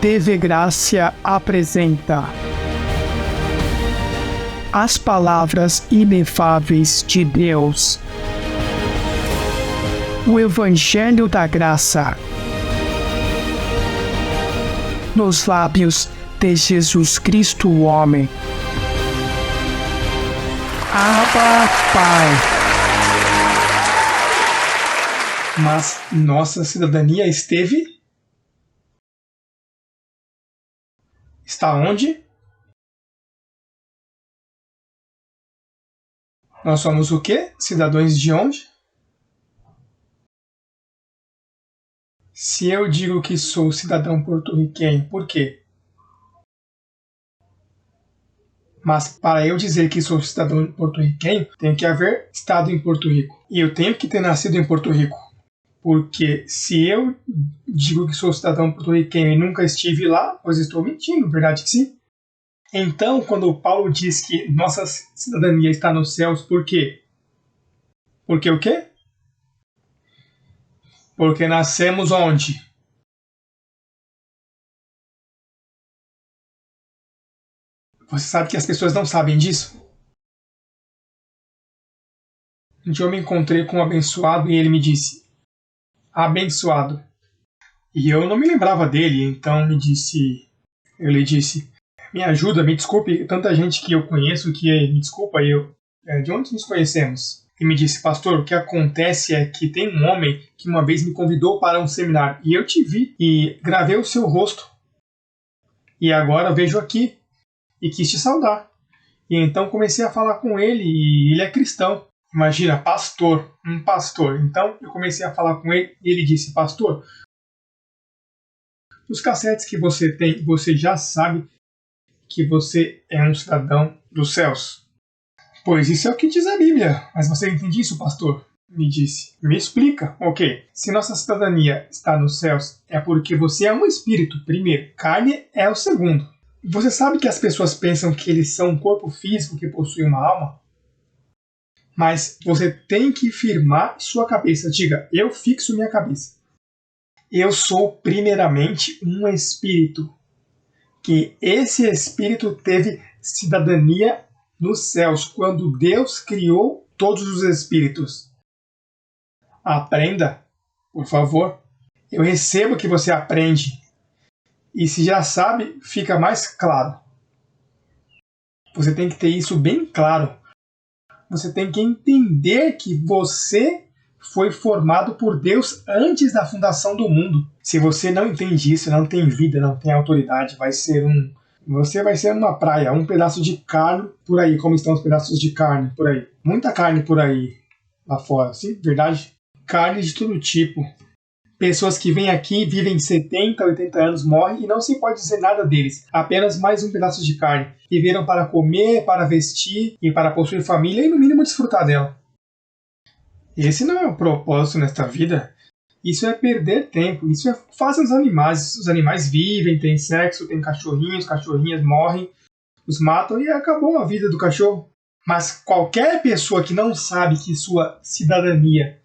TV Grácia apresenta as palavras inefáveis de Deus. O Evangelho da Graça nos lábios de Jesus Cristo, o homem. Abba, Pai. Mas nossa cidadania está onde? Nós somos o quê? Cidadãos de onde? Se eu digo que sou cidadão porto-riquenho, por quê? Mas para eu dizer que sou cidadão porto-riquenho, tem que haver estado em Porto Rico. E eu tenho que ter nascido em Porto Rico. Porque se eu digo que sou cidadão porto-riquenho e nunca estive lá, pois estou mentindo, verdade que sim? Então, quando Paulo diz que nossa cidadania está nos céus, por quê? Porque o quê? Porque nascemos onde? Você sabe que as pessoas não sabem disso? Um dia eu me encontrei com um abençoado e ele me disse, abençoado. E eu não me lembrava dele, então eu lhe disse, me ajuda, me desculpe, tanta gente que eu conheço que me desculpa, de onde nos conhecemos? E me disse, pastor, o que acontece é que tem um homem que uma vez me convidou para um seminário e eu te vi e gravei o seu rosto. E agora vejo aqui e quis te saudar. E então comecei a falar com ele e ele é cristão. Imagina, um pastor. Então eu comecei a falar com ele e ele disse, pastor, os cassetes que você tem, você já sabe que você é um cidadão dos céus. Pois isso é o que diz a Bíblia. Mas você entende isso, pastor? Me disse. Me explica. Ok. Se nossa cidadania está nos céus, é porque você é um espírito, primeiro. Carne é o segundo. Você sabe que as pessoas pensam que eles são um corpo físico que possui uma alma? Mas você tem que firmar sua cabeça. Diga, eu fixo minha cabeça. Eu sou primeiramente um espírito. Que esse espírito teve cidadania nos céus, quando Deus criou todos os espíritos. Aprenda, por favor. Eu recebo que você aprende. E se já sabe, fica mais claro. Você tem que ter isso bem claro. Você tem que entender que você foi formado por Deus antes da fundação do mundo. Se você não entende isso, não tem vida, não tem autoridade, você vai ser uma praia, um pedaço de carne por aí, como estão os pedaços de carne por aí. Muita carne por aí, lá fora, sim, verdade? Carne de todo tipo. Pessoas que vêm aqui, vivem 70, 80 anos, morrem e não se pode dizer nada deles. Apenas mais um pedaço de carne. Viveram para comer, para vestir e para possuir família e no mínimo desfrutar dela. Esse não é o propósito nesta vida. Isso é perder tempo. Isso fazem os animais. Os animais vivem, têm sexo, têm cachorrinhos, cachorrinhas morrem, os matam e acabou a vida do cachorro. Mas qualquer pessoa que não sabe que sua cidadania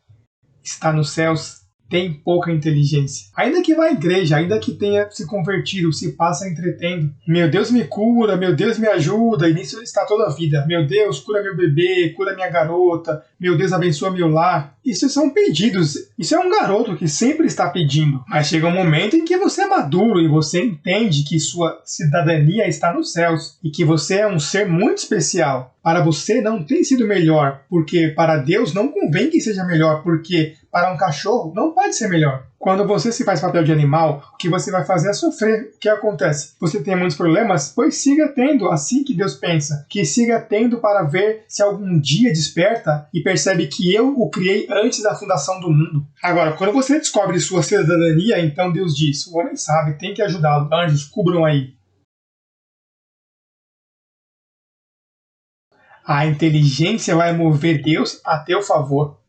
está nos céus tem pouca inteligência. Ainda que vá à igreja, ainda que tenha se convertido, se passa entretendo. Meu Deus me cura, meu Deus me ajuda, e nisso está toda a vida. Meu Deus, cura meu bebê, cura minha garota, meu Deus abençoa meu lar. Isso são pedidos, isso é um garoto que sempre está pedindo. Mas chega um momento em que você é maduro e você entende que sua cidadania está nos céus e que você é um ser muito especial. Para você não tem sido melhor, porque para Deus não convém que seja melhor, porque para um cachorro não pode ser melhor. Quando você se faz papel de animal, o que você vai fazer é sofrer. O que acontece? Você tem muitos problemas? Pois siga tendo, assim que Deus pensa. Que siga tendo para ver se algum dia desperta e percebe que eu o criei antes da fundação do mundo. Agora, quando você descobre sua cidadania, então Deus diz, o homem sabe, tem que ajudá-lo. Anjos, cubram aí. A inteligência vai mover Deus a teu favor.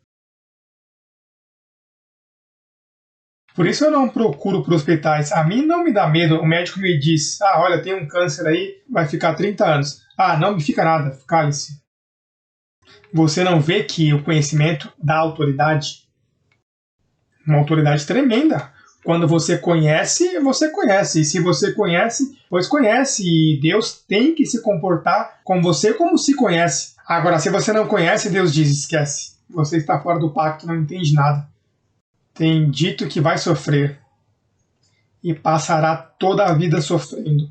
Por isso eu não procuro por hospitais. A mim não me dá medo. O médico me diz, olha, tem um câncer aí, vai ficar 30 anos. Não me fica nada, cale-se. Você não vê que o conhecimento dá autoridade? Uma autoridade tremenda. Quando você conhece, você conhece. E se você conhece, pois conhece. E Deus tem que se comportar com você como se conhece. Agora, se você não conhece, Deus diz, esquece. Você está fora do pacto, não entende nada. Tem dito que vai sofrer. E passará toda a vida sofrendo.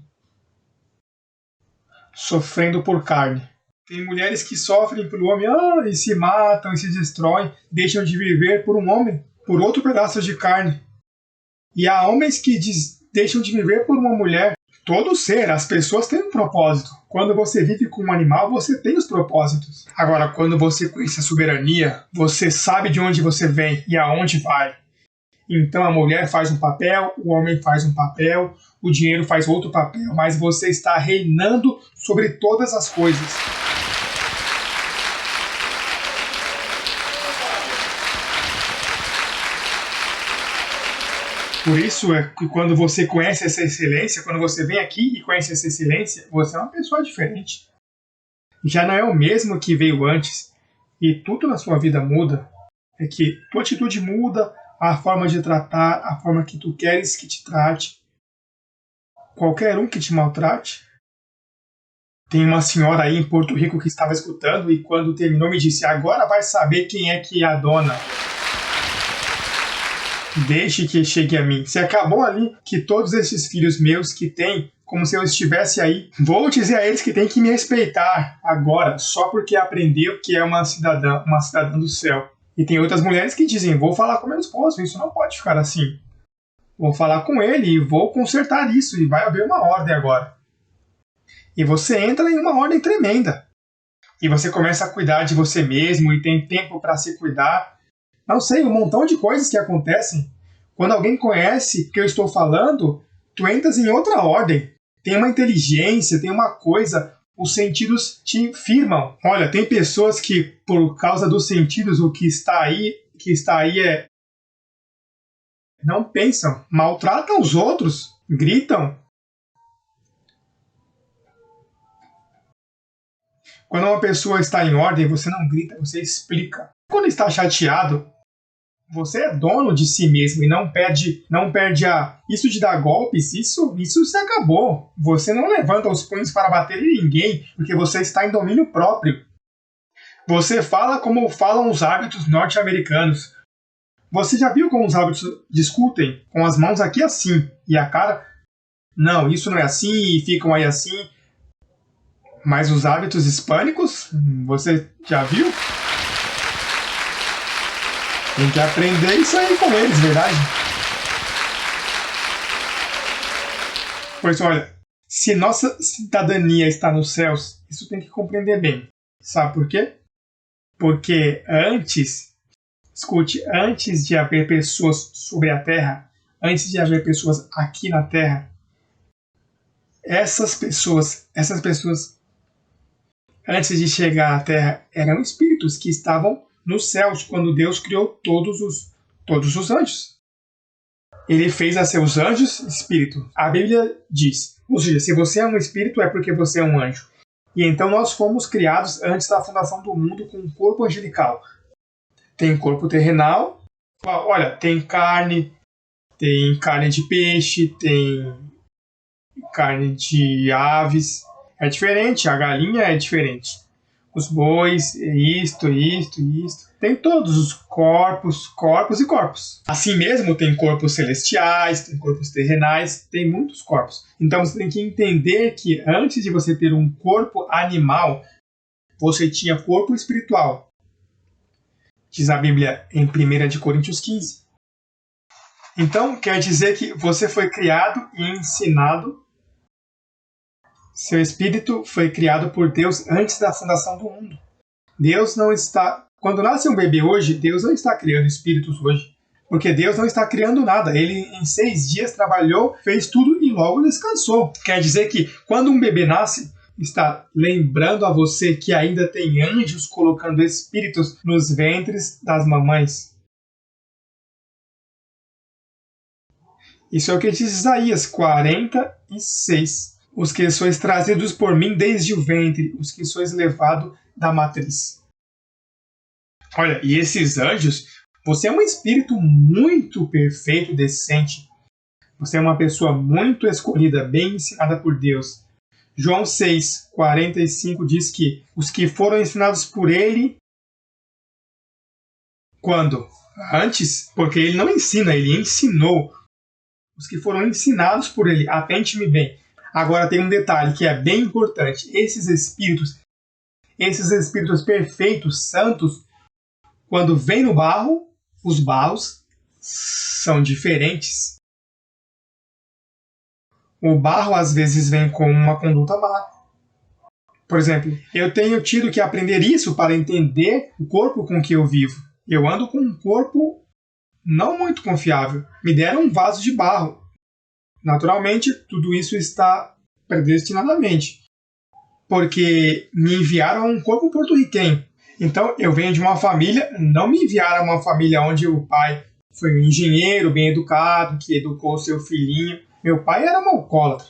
Sofrendo por carne. Tem mulheres que sofrem pelo homem, e se matam, e se destroem, deixam de viver por um homem, por outro pedaço de carne. E há homens que deixam de viver por uma mulher. Todo ser, as pessoas têm um propósito. Quando você vive com um animal, você tem os propósitos. Agora, quando você conhece a soberania, você sabe de onde você vem e aonde vai. Então a mulher faz um papel, o homem faz um papel, o dinheiro faz outro papel, mas você está reinando sobre todas as coisas. Por isso é que quando você conhece essa excelência, quando você vem aqui e conhece essa excelência, você é uma pessoa diferente. Já não é o mesmo que veio antes. E tudo na sua vida muda. É que tua atitude muda, a forma de tratar, a forma que tu queres que te trate. Qualquer um que te maltrate. Tem uma senhora aí em Porto Rico que estava escutando e quando terminou me disse, agora vai saber quem é que é a dona. Deixe que chegue a mim. Se acabou ali que todos esses filhos meus que têm, como se eu estivesse aí, vou dizer a eles que têm que me respeitar agora, só porque aprendeu que é uma cidadã do céu. E tem outras mulheres que dizem, vou falar com meu esposo, isso não pode ficar assim. Vou falar com ele e vou consertar isso, e vai haver uma ordem agora. E você entra em uma ordem tremenda. E você começa a cuidar de você mesmo e tem tempo para se cuidar. Não sei, um montão de coisas que acontecem. Quando alguém conhece o que eu estou falando, tu entras em outra ordem. Tem uma inteligência, tem uma coisa, os sentidos te firmam. Olha, tem pessoas que, por causa dos sentidos, o que está aí é... não pensam, maltratam os outros, gritam. Quando uma pessoa está em ordem, você não grita, você explica. Quando está chateado, você é dono de si mesmo e não perde a... Isso de dar golpes, isso se acabou. Você não levanta os punhos para bater em ninguém, porque você está em domínio próprio. Você fala como falam os hábitos norte-americanos. Você já viu como os hábitos discutem? Com as mãos aqui assim, e a cara... Não, isso não é assim, e ficam aí assim. Mas os hábitos hispânicos, você já viu? Tem que aprender isso aí com eles, verdade? Pois olha, se nossa cidadania está nos céus, isso tem que compreender bem. Sabe por quê? Porque antes de haver pessoas sobre a terra, antes de haver pessoas aqui na terra, essas pessoas, antes de chegar à terra, eram espíritos que estavam nos céus, quando Deus criou todos os anjos. Ele fez a seus anjos espírito. A Bíblia diz, ou seja, se você é um espírito é porque você é um anjo. E então nós fomos criados antes da fundação do mundo com um corpo angelical. Tem corpo terrenal, olha, tem carne de peixe, tem carne de aves. É diferente, a galinha é diferente. Os bois, isto. Tem todos os corpos e corpos. Assim mesmo, tem corpos celestiais, tem corpos terrenais, tem muitos corpos. Então você tem que entender que antes de você ter um corpo animal, você tinha corpo espiritual. Diz a Bíblia em 1 Coríntios 15. Então quer dizer que você foi criado e ensinado. Seu espírito foi criado por Deus antes da fundação do mundo. Deus não está... Quando nasce um bebê hoje, Deus não está criando espíritos hoje. Porque Deus não está criando nada. Ele em 6 dias trabalhou, fez tudo e logo descansou. Quer dizer que quando um bebê nasce, está lembrando a você que ainda tem anjos colocando espíritos nos ventres das mamães. Isso é o que diz Isaías 46. Os que sois trazidos por mim desde o ventre, os que sois levado da matriz. Olha, e esses anjos, você é um espírito muito perfeito, decente. Você é uma pessoa muito escolhida, bem ensinada por Deus. João 6,45 diz que os que foram ensinados por ele, quando? Antes, porque ele não ensina, ele ensinou. Os que foram ensinados por ele, atente-me bem. Agora tem um detalhe que é bem importante. Esses espíritos perfeitos, santos, quando vêm no barro, os barros são diferentes. O barro às vezes vem com uma conduta má. Por exemplo, eu tenho tido que aprender isso para entender o corpo com que eu vivo. Eu ando com um corpo não muito confiável. Me deram um vaso de barro. Naturalmente, tudo isso está predestinadamente, porque me enviaram a um corpo porto-riquenho. Então, eu venho de uma família, não me enviaram a uma família onde o pai foi um engenheiro bem educado, que educou seu filhinho. Meu pai era um alcoólatra.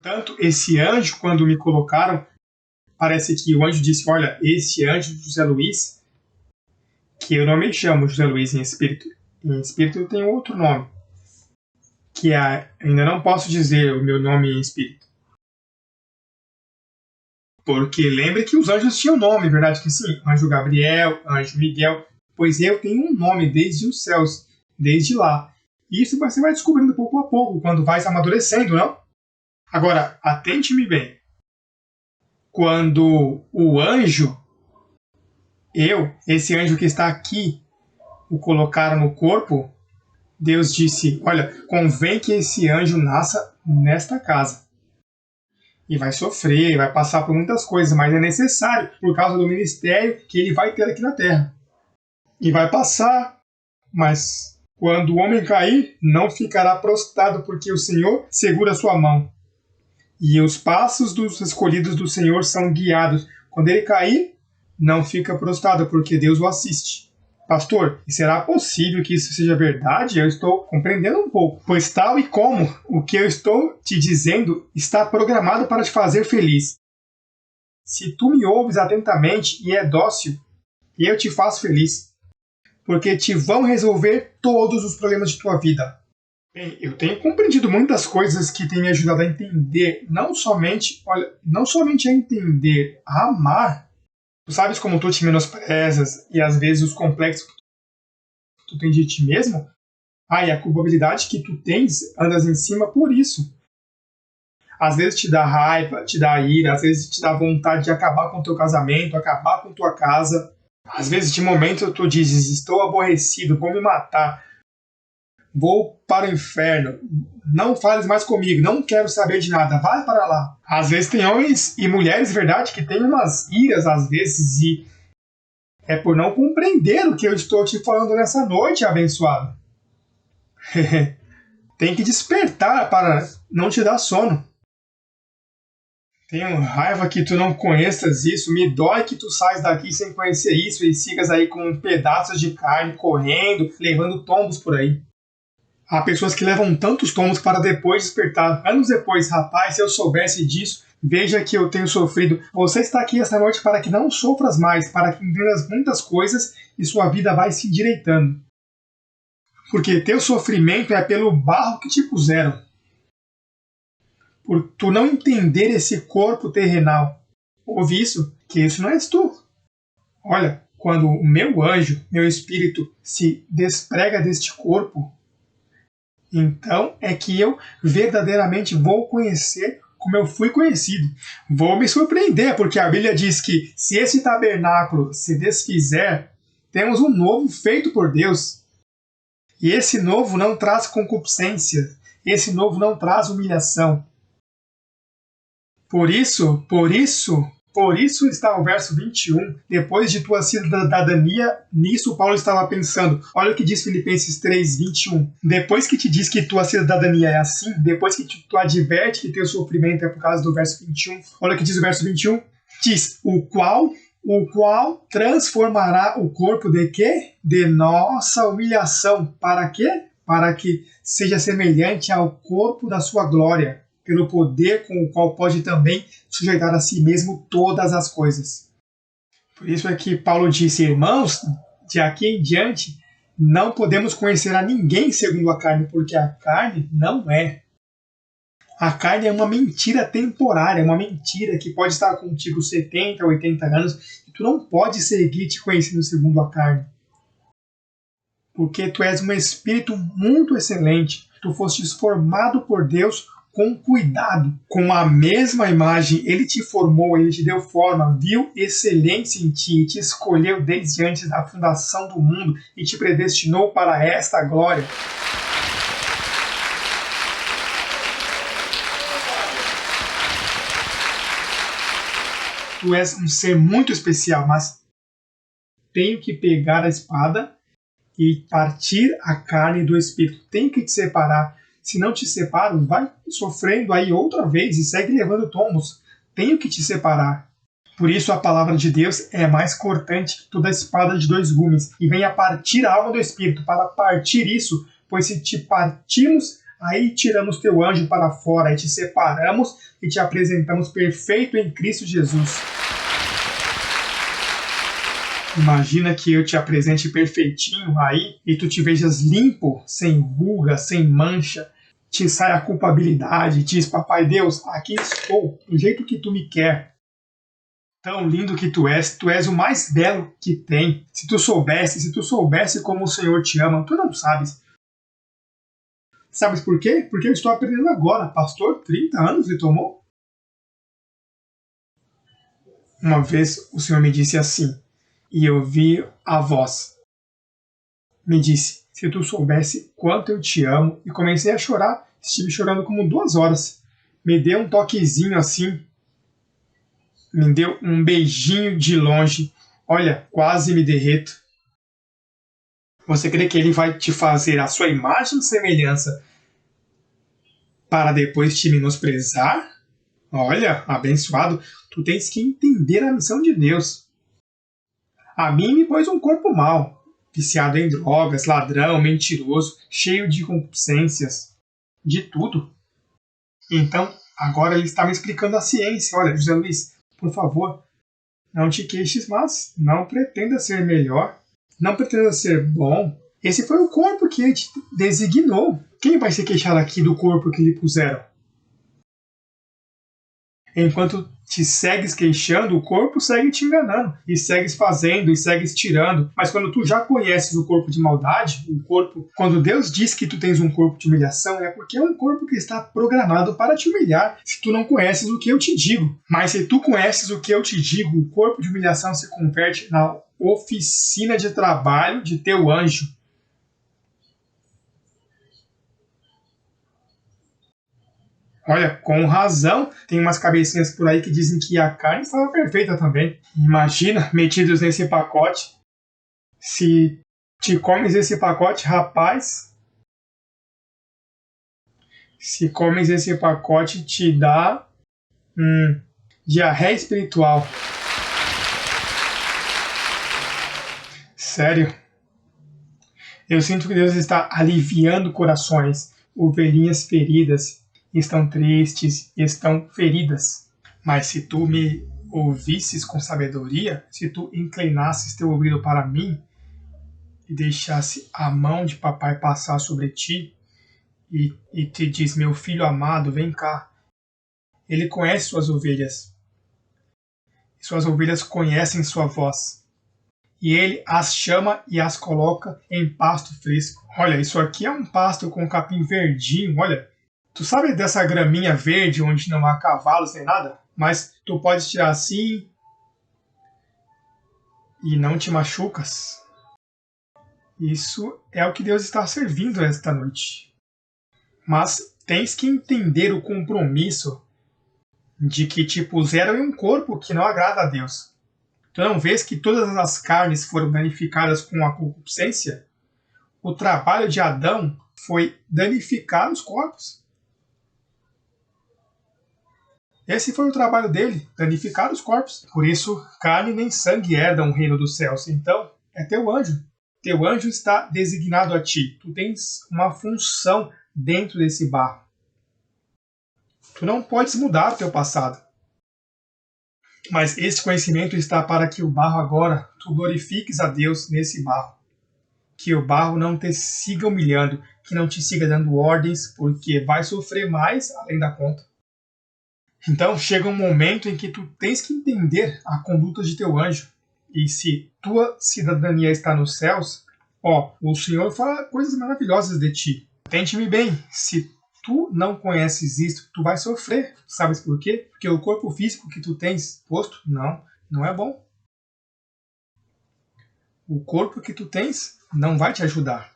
Tanto esse anjo, quando me colocaram, parece que o anjo disse, olha, esse anjo José Luiz, que eu não me chamo José Luiz em espírito eu tenho outro nome, que ainda não posso dizer o meu nome em espírito. Porque lembre que os anjos tinham nome, verdade que sim? Anjo Gabriel, anjo Miguel, pois eu tenho um nome desde os céus, desde lá. Isso você vai descobrindo pouco a pouco, quando vai se amadurecendo, não? Agora, atente-me bem. Quando o anjo, esse anjo que está aqui, o colocaram no corpo, Deus disse, olha, convém que esse anjo nasça nesta casa. E vai sofrer, vai passar por muitas coisas, mas é necessário por causa do ministério que ele vai ter aqui na terra. E vai passar, mas quando o homem cair, não ficará prostrado, porque o Senhor segura a sua mão. E os passos dos escolhidos do Senhor são guiados. Quando ele cair, não fica prostrado, porque Deus o assiste. Pastor, e será possível que isso seja verdade? Eu estou compreendendo um pouco, pois tal e como o que eu estou te dizendo está programado para te fazer feliz. Se tu me ouves atentamente e é dócil, eu te faço feliz, porque te vão resolver todos os problemas de tua vida. Bem, eu tenho compreendido muitas coisas que têm me ajudado a entender, não somente a entender, a amar. Tu sabes como tu te menosprezas e às vezes os complexos que tu tens de ti mesmo? E a culpabilidade que tu tens, andas em cima por isso. Às vezes te dá raiva, te dá ira, às vezes te dá vontade de acabar com o teu casamento, acabar com tua casa. Às vezes de momento tu dizes, estou aborrecido, vou me matar, vou para o inferno, não fales mais comigo, não quero saber de nada, vai para lá. Às vezes tem homens e mulheres, verdade, que têm umas iras às vezes e é por não compreender o que eu estou te falando nessa noite, abençoado. Tem que despertar para não te dar sono. Tenho raiva que tu não conheças isso, me dói que tu saias daqui sem conhecer isso e sigas aí com pedaços de carne correndo, levando tombos por aí. Há pessoas que levam tantos tombos para depois despertar. Anos depois, rapaz, se eu soubesse disso, veja que eu tenho sofrido. Você está aqui esta noite para que não sofras mais, para que entendas muitas coisas e sua vida vai se endireitando. Porque teu sofrimento é pelo barro que te puseram. Por tu não entender esse corpo terrenal. Ouve isso? Que isso não és tu. Olha, quando o meu anjo, meu espírito, se desprega deste corpo, então é que eu verdadeiramente vou conhecer como eu fui conhecido. Vou me surpreender, porque a Bíblia diz que se esse tabernáculo se desfizer, temos um novo feito por Deus. E esse novo não traz concupiscência, esse novo não traz humilhação. Por isso está o verso 21. Depois de tua cidadania, nisso Paulo estava pensando. Olha o que diz Filipenses 3, 21. Depois que te diz que tua cidadania é assim, depois que tu adverte que teu sofrimento é por causa do verso 21, olha o que diz o verso 21. Diz, o qual transformará o corpo de quê? De nossa humilhação. Para quê? Para que seja semelhante ao corpo da sua glória, pelo poder com o qual pode também sujeitar a si mesmo todas as coisas. Por isso é que Paulo disse, irmãos, de aqui em diante, Não podemos conhecer a ninguém segundo a carne, porque a carne não é. A carne é uma mentira temporária, uma mentira que pode estar contigo 70, 80 anos, e tu não pode seguir te conhecendo segundo a carne. Porque tu és um espírito muito excelente, tu fostes formado por Deus com cuidado, com a mesma imagem, Ele te formou, Ele te deu forma, viu excelência em ti, te escolheu desde antes da fundação do mundo e te predestinou para esta glória. Tu és um ser muito especial, mas tenho que pegar a espada e partir a carne do espírito. Tenho que te separar. Se não te separo, vai sofrendo aí outra vez e segue levando tombos. Tenho que te separar. Por isso a palavra de Deus é mais cortante que toda espada de dois gumes e vem a partir a alma do espírito para partir isso, pois se te partimos, aí tiramos teu anjo para fora, aí te separamos e te apresentamos perfeito em Cristo Jesus. Imagina que eu te apresente perfeitinho aí e tu te vejas limpo, sem ruga, sem mancha, te sai a culpabilidade, diz, papai Deus, aqui estou, do jeito que tu me quer. Tão lindo que tu és o mais belo que tem. Se tu soubesse como o Senhor te ama, tu não sabes. Sabes por quê? Porque eu estou aprendendo agora, pastor, 30 anos ele tomou. Uma vez o Senhor me disse assim, e eu vi a voz. Me disse, se tu soubesse quanto eu te amo, e comecei a chorar, estive chorando como 2 horas. Me deu um toquezinho assim, me deu um beijinho de longe, olha, quase me derreto. Você crê que ele vai te fazer a sua imagem e semelhança para depois te menosprezar? Olha, abençoado, tu tens que entender a missão de Deus. A mim me pôs um corpo mau, viciado em drogas, ladrão, mentiroso, cheio de concupiscências, de tudo. Então, agora ele está me explicando a ciência. Olha, José Luiz, por favor, não te queixes mais, não pretenda ser melhor, não pretenda ser bom. Esse foi o corpo que ele te designou. Quem vai se queixar aqui do corpo que lhe puseram? Enquanto te segues queixando, o corpo segue te enganando, e segues fazendo, e segues tirando. Mas quando tu já conheces o corpo de maldade, o corpo, quando Deus diz que tu tens um corpo de humilhação, é porque é um corpo que está programado para te humilhar, se tu não conheces o que eu te digo. Mas se tu conheces o que eu te digo, o corpo de humilhação se converte na oficina de trabalho de teu anjo. Olha, com razão, tem umas cabecinhas por aí que dizem que a carne estava perfeita também. Imagina, metidos nesse pacote. Se te comes esse pacote, rapaz, se comes esse pacote, te dá diarreia espiritual. Sério. Eu sinto que Deus está aliviando corações, ovelhinhas feridas, estão tristes, estão feridas. Mas se tu me ouvisses com sabedoria, se tu inclinasses teu ouvido para mim e deixasse a mão de papai passar sobre ti e te diz, meu filho amado, vem cá. Ele conhece suas ovelhas. Suas ovelhas conhecem sua voz. E ele as chama e as coloca em pasto fresco. Olha, isso aqui é um pasto com capim verdinho, olha. Tu sabe dessa graminha verde onde não há cavalos nem nada? Mas tu podes tirar assim e não te machucas. Isso é o que Deus está servindo esta noite. Mas tens que entender o compromisso de que te puseram em um corpo que não agrada a Deus. Tu não vês que todas as carnes foram danificadas com a concupiscência? O trabalho de Adão foi danificar os corpos. Esse foi o trabalho dele, danificar os corpos. Por isso, carne nem sangue herdam o reino dos céus. Então, é teu anjo. Teu anjo está designado a ti. Tu tens uma função dentro desse barro. Tu não podes mudar o teu passado. Mas esse conhecimento está para que o barro agora, tu glorifiques a Deus nesse barro. que o barro não te siga humilhando, que não te siga dando ordens, porque vai sofrer mais além da conta. Então chega um momento em que tu tens que entender a conduta de teu anjo. E se tua cidadania está nos céus, o Senhor fala coisas maravilhosas de ti. Tente-me bem, se tu não conheces isto, tu vai sofrer. Sabes por quê? Porque o corpo físico que tu tens posto, não é bom. O corpo que tu tens não vai te ajudar.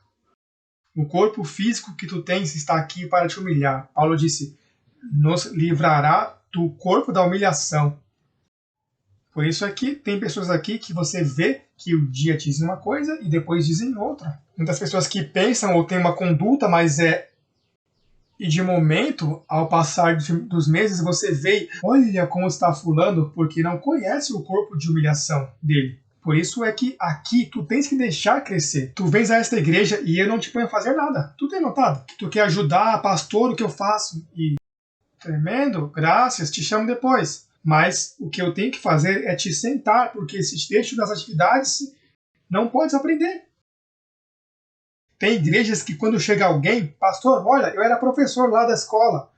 O corpo físico que tu tens está aqui para te humilhar. Paulo disse, nos livrará do corpo da humilhação. Por isso é que tem pessoas aqui que você vê que o dia dizem uma coisa e depois dizem outra. Muitas pessoas que pensam ou têm uma conduta, e de momento, ao passar dos meses, você vê, olha como está fulano, porque não conhece o corpo de humilhação dele. Por isso é que aqui tu tens que deixar crescer. Tu vens a esta igreja e eu não te ponho a fazer nada. Tu tem notado? Tu quer ajudar, pastor, o que eu faço? E tremendo, graças, te chamo depois. Mas o que eu tenho que fazer é te sentar, porque se te deixo das atividades, não podes aprender. Tem igrejas que quando chega alguém, pastor, olha, eu era professor lá da escola,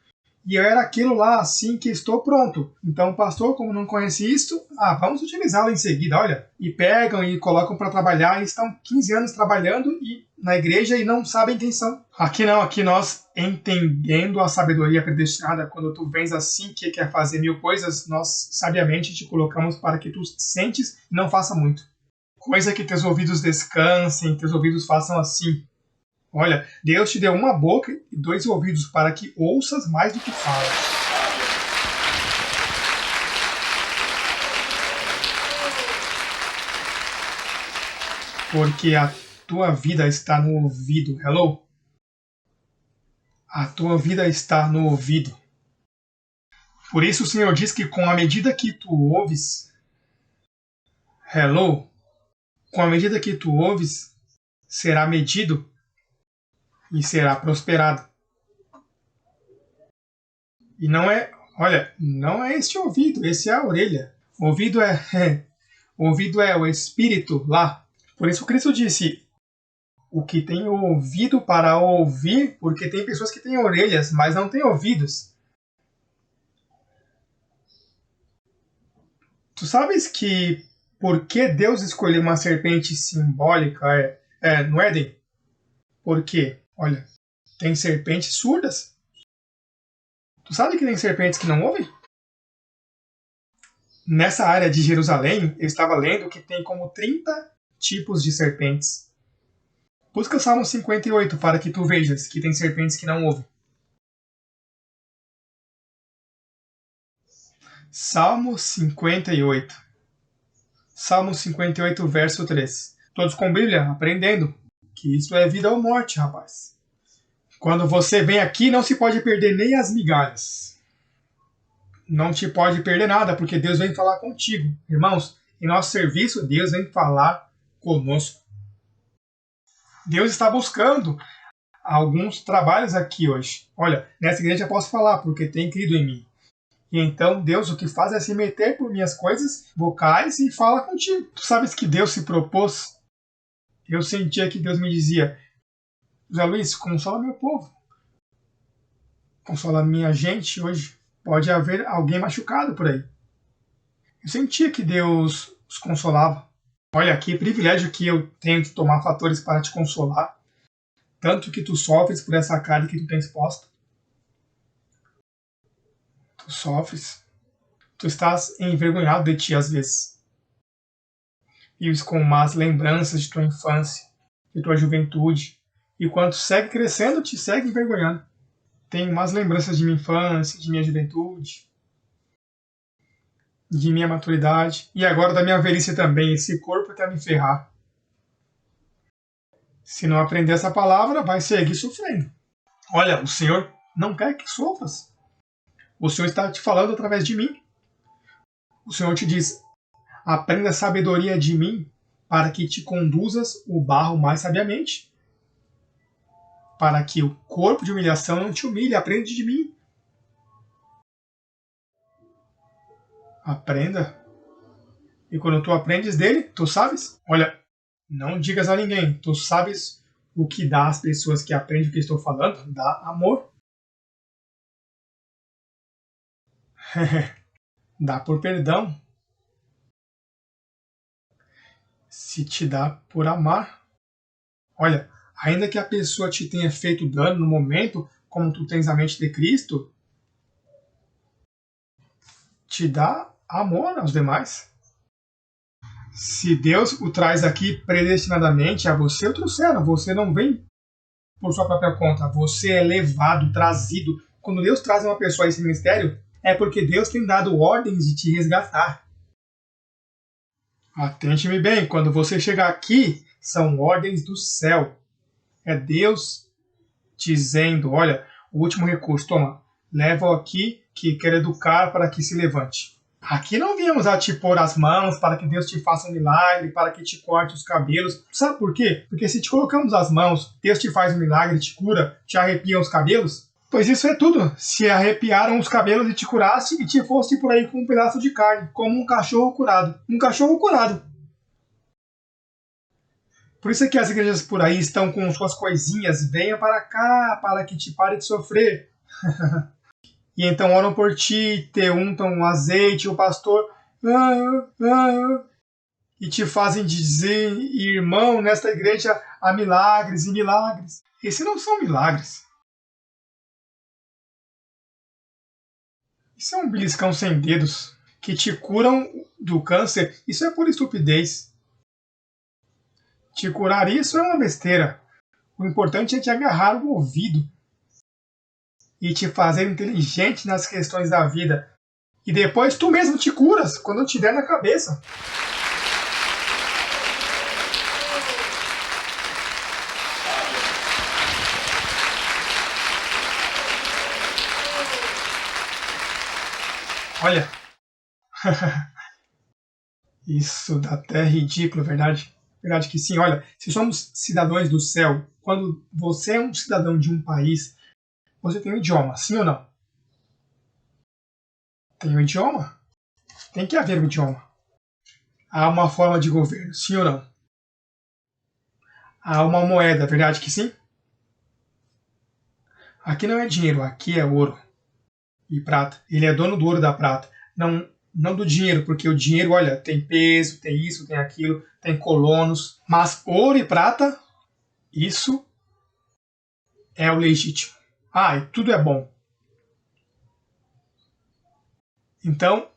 e eu era aquilo lá assim que estou pronto. Então, pastor, como não conhece isso, vamos utilizá-lo em seguida, olha. E pegam e colocam para trabalhar, e estão 15 anos trabalhando na igreja e não sabem quem são. Aqui não, aqui nós, entendendo a sabedoria predestinada, quando tu vens assim que quer fazer 1000 coisas, nós sabiamente te colocamos para que tu sentes e não faça muito. Coisa que teus ouvidos descansem, teus ouvidos façam assim. Olha, Deus te deu uma boca e 2 ouvidos para que ouças mais do que falas. Porque a tua vida está no ouvido. Hello? A tua vida está no ouvido. Por isso o Senhor diz que com a medida que tu ouves, hello? Com a medida que tu ouves, será medido e será prosperado. E não é este ouvido, esse é a orelha. Ouvido é o espírito lá. Por isso Cristo disse, o que tem ouvido para ouvir, porque tem pessoas que têm orelhas, mas não têm ouvidos. Tu sabes que por que Deus escolheu uma serpente simbólica no Éden? Por quê? Olha, tem serpentes surdas. Tu sabe que tem serpentes que não ouvem? Nessa área de Jerusalém, eu estava lendo que tem como 30 tipos de serpentes. Busca o Salmo 58 para que tu vejas que tem serpentes que não ouvem. Salmo 58. Salmo 58, verso 3. Todos com Bíblia, aprendendo que isso é vida ou morte, rapaz. Quando você vem aqui, não se pode perder nem as migalhas. Não te pode perder nada, porque Deus vem falar contigo. Irmãos, em nosso serviço, Deus vem falar conosco. Deus está buscando alguns trabalhos aqui hoje. Olha, nessa igreja eu posso falar, porque tem crido em mim. E então Deus o que faz é se meter por minhas coisas vocais e fala contigo. Tu sabes que Deus se propôs? Eu sentia que Deus me dizia, José Luiz, consola meu povo. Consola minha gente hoje. Pode haver alguém machucado por aí. Eu sentia que Deus os consolava. Olha, que privilégio que eu tenho de tomar fatores para te consolar. Tanto que tu sofres por essa carne que tu tens posta. Tu sofres. Tu estás envergonhado de ti às vezes. Vives com más lembranças de tua infância, de tua juventude. E quando segue crescendo, te segue envergonhando. Tenho más lembranças de minha infância, de minha juventude, de minha maturidade. E agora da minha velhice também. Esse corpo quer me ferrar. Se não aprender essa palavra, vai seguir sofrendo. Olha, o Senhor não quer que sofras. O Senhor está te falando através de mim. O Senhor te diz, aprenda a sabedoria de mim para que te conduzas o barro mais sabiamente. Para que o corpo de humilhação não te humilhe. Aprende de mim. Aprenda. E quando tu aprendes dele, tu sabes? Olha, Não digas a ninguém. Tu sabes o que dá às pessoas que aprendem o que estou falando? Dá amor. Dá por perdão. Se te dá por amar. Olha, ainda que a pessoa te tenha feito dano no momento, como tu tens a mente de Cristo, te dá amor aos demais. Se Deus o traz aqui predestinadamente, a você o trouxeram. Você não vem por sua própria conta. Você é levado, trazido. Quando Deus traz uma pessoa a esse ministério, é porque Deus tem dado ordens de te resgatar. Atente-me bem, quando você chegar aqui, são ordens do céu. É Deus dizendo, olha, o último recurso, toma, leva-o aqui que quer educar para que se levante. Aqui não viemos a te pôr as mãos para que Deus te faça um milagre, para que te corte os cabelos. Sabe por quê? Porque se te colocamos as mãos, Deus te faz um milagre, te cura, te arrepia os cabelos. Pois isso é tudo. Se arrepiaram os cabelos e te curasse e te fosse por aí com um pedaço de carne, como um cachorro curado. Um cachorro curado. Por isso é que as igrejas por aí estão com suas coisinhas. Venha para cá, para que te pare de sofrer. E então oram por ti, te untam um azeite, o pastor... E te fazem dizer, irmão, nesta igreja há milagres e milagres. Esses não são milagres. Isso é um beliscão sem dedos que te curam do câncer. Isso é por estupidez. Te curar isso é uma besteira. O importante é te agarrar o ouvido e te fazer inteligente nas questões da vida. E depois tu mesmo te curas quando te der na cabeça. Olha, isso dá até ridículo, verdade? Verdade que sim. Olha, se somos cidadãos do céu, quando você é um cidadão de um país, você tem um idioma, sim ou não? Tem um idioma? Tem que haver um idioma. Há uma forma de governo, sim ou não? Há uma moeda, verdade que sim? Aqui não é dinheiro, aqui é ouro e prata. Ele é dono do ouro e da prata. Não do dinheiro, porque o dinheiro, olha, tem peso, tem isso, tem aquilo, tem colonos. Mas ouro e prata, isso é o legítimo. Ah, e tudo é bom. Então,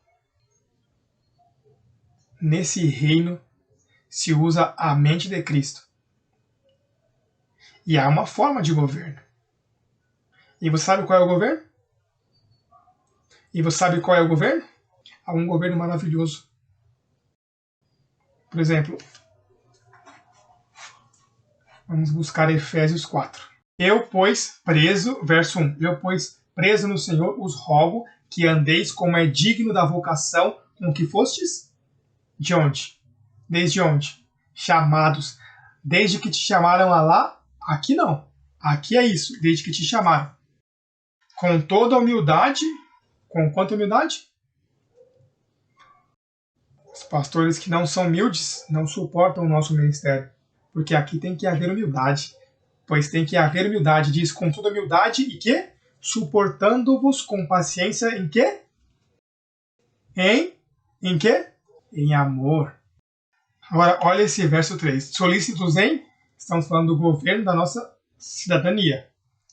nesse reino se usa a mente de Cristo. E há uma forma de governo. E você sabe qual é o governo? E você sabe qual é o governo? Há um governo maravilhoso. Por exemplo, vamos buscar Efésios 4. Eu, pois, preso, verso 1. Eu, pois, preso no Senhor, os rogo que andeis como é digno da vocação com que fostes? De onde? Desde onde? Chamados. Desde que te chamaram a lá? Aqui não. Aqui é isso, desde que te chamaram. Com toda humildade. Com quanta humildade? Os pastores que não são humildes não suportam o nosso ministério. Porque aqui tem que haver humildade. Pois tem que haver humildade. Diz com toda humildade e que? Suportando-vos com paciência em quê? Em quê? Em amor. Agora, olha esse verso 3. Solícitos em? Estamos falando do governo da nossa cidadania.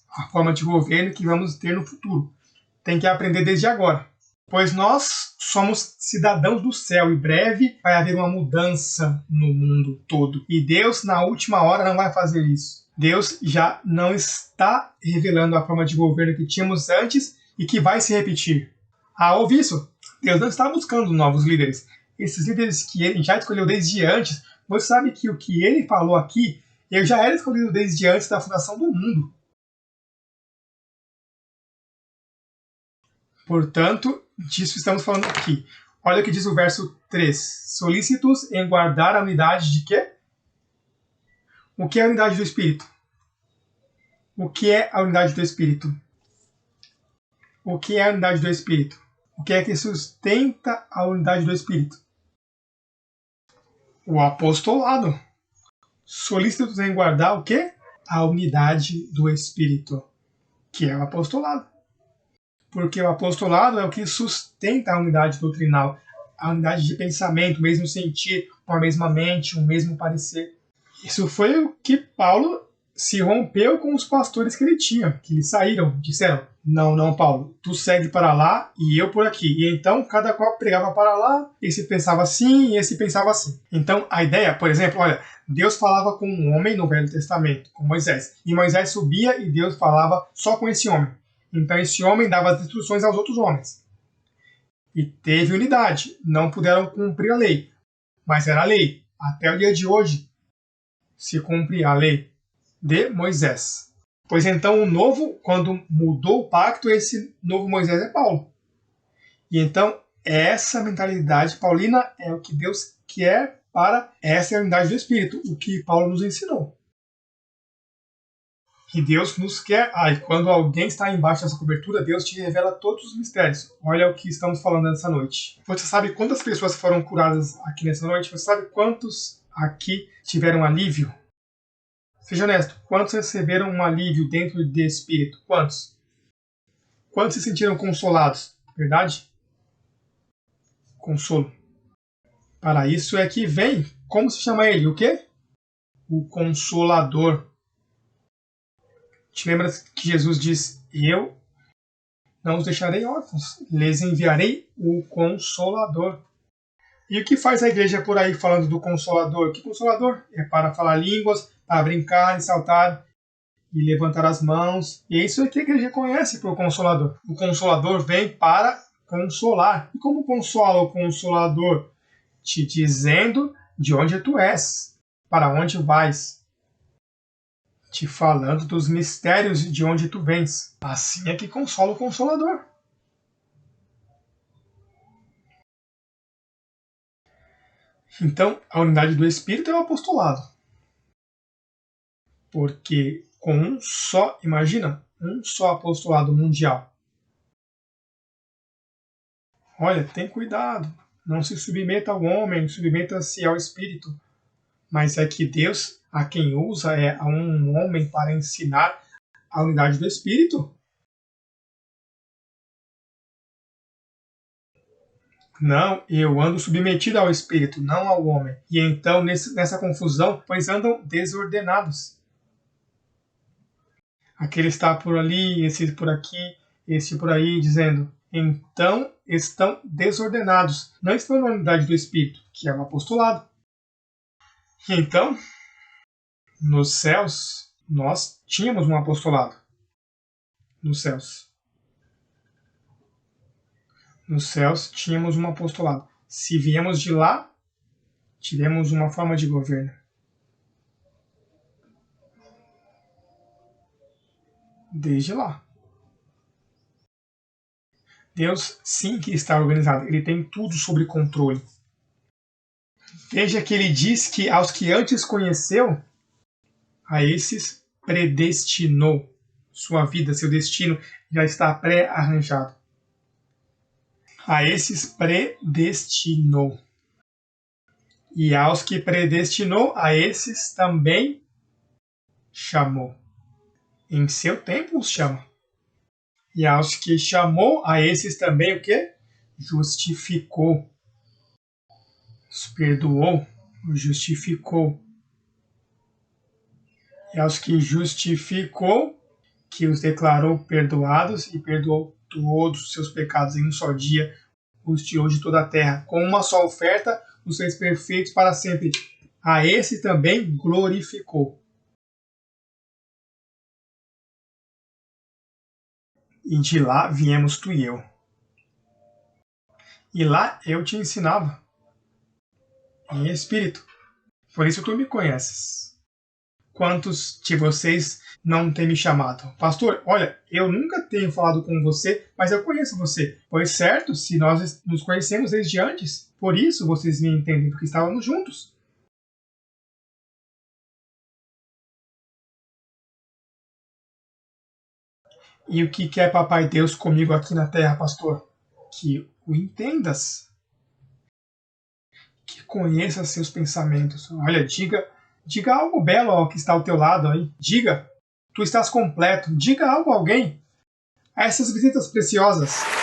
A forma de governo que vamos ter no futuro. Tem que aprender desde agora. Pois nós somos cidadãos do céu e breve vai haver uma mudança no mundo todo. E Deus, na última hora, não vai fazer isso. Deus já não está revelando a forma de governo que tínhamos antes e que vai se repetir. Ah, ouve isso? Deus não está buscando novos líderes. Esses líderes que ele já escolheu desde antes, você sabe que o que ele falou aqui, ele já era escolhido desde antes da fundação do mundo. Portanto, disso estamos falando aqui. Olha o que diz o verso 3. Solícitos em guardar a unidade de quê? O que é a unidade do Espírito? O que é a unidade do Espírito? O que é a unidade do Espírito? O que é que sustenta a unidade do Espírito? O apostolado. solícitos em guardar o quê? A unidade do Espírito, que é o apostolado. Porque o apostolado é o que sustenta a unidade doutrinal, a unidade de pensamento, o mesmo sentir, uma mesma mente, um mesmo parecer. Isso foi o que Paulo se rompeu com os pastores que ele tinha, que eles saíram, disseram, não, Paulo, tu segue para lá e eu por aqui. E então cada qual pregava para lá, esse pensava assim e esse pensava assim. Então a ideia, por exemplo, olha, Deus falava com um homem no Velho Testamento, com Moisés, e Moisés subia e Deus falava só com esse homem. Então esse homem dava as instruções aos outros homens. E teve unidade, não puderam cumprir a lei, mas era a lei. Até o dia de hoje se cumpre a lei de Moisés. Pois então o novo, quando mudou o pacto, esse novo Moisés é Paulo. E então essa mentalidade paulina é o que Deus quer para essa unidade do Espírito, o que Paulo nos ensinou. E Deus nos quer. E quando alguém está embaixo dessa cobertura, Deus te revela todos os mistérios. Olha o que estamos falando nessa noite. Você sabe quantas pessoas foram curadas aqui nessa noite? Você sabe quantos aqui tiveram alívio? Seja honesto, quantos receberam um alívio dentro de espírito? Quantos? Quantos se sentiram consolados? Verdade? Consolo. Para isso é que vem. Como se chama ele? O quê? O Consolador. Te lembra que Jesus diz: eu não os deixarei órfãos, lhes enviarei o Consolador. E o que faz a igreja por aí falando do Consolador? Que Consolador? É para falar línguas, para brincar e saltar e levantar as mãos. E é isso que a igreja conhece por Consolador. O Consolador vem para consolar. E como consola o Consolador? Te dizendo de onde tu és, para onde vais, te falando dos mistérios de onde tu vens. Assim é que consola o Consolador. Então, a unidade do Espírito é o apostolado. Porque com um só, imagina, um só apostolado mundial. Olha, tem cuidado. Não se submeta ao homem, submeta-se ao Espírito. Mas é que Deus, a quem usa, é a um homem para ensinar a unidade do Espírito. Não, eu ando submetido ao Espírito, não ao homem. E então, nessa confusão, pois andam desordenados. Aquele está por ali, esse por aqui, esse por aí, dizendo, então estão desordenados, não estão na unidade do Espírito, que é o apostolado. E então, nos céus, nós tínhamos um apostolado. Nos céus. Nos céus tínhamos um apostolado. Se viemos de lá, tivemos uma forma de governo. Desde lá. Deus sim que está organizado. Ele tem tudo sob controle. Veja que ele diz que aos que antes conheceu, a esses predestinou. Sua vida, seu destino já está pré-arranjado. A esses predestinou. E aos que predestinou, a esses também chamou. Em seu tempo os chama. E aos que chamou, a esses também o quê? Justificou. Os perdoou, os justificou. E aos que justificou, que os declarou perdoados e perdoou todos os seus pecados em um só dia, os tirou de toda a terra. Com uma só oferta, os fez perfeitos para sempre. A esse também glorificou. E de lá viemos tu e eu. E lá eu te ensinava, em espírito. Por isso tu me conheces. Quantos de vocês não têm me chamado? Pastor, olha, eu nunca tenho falado com você, mas eu conheço você. Pois certo, se nós nos conhecemos desde antes, por isso vocês me entendem, porque estávamos juntos. E o que quer Papai Deus comigo aqui na terra, pastor? Que o entendas. Que conheça seus pensamentos. Olha, diga Diga algo belo ao que está ao teu lado aí. Diga, tu estás completo. Diga algo a alguém. A essas visitas preciosas.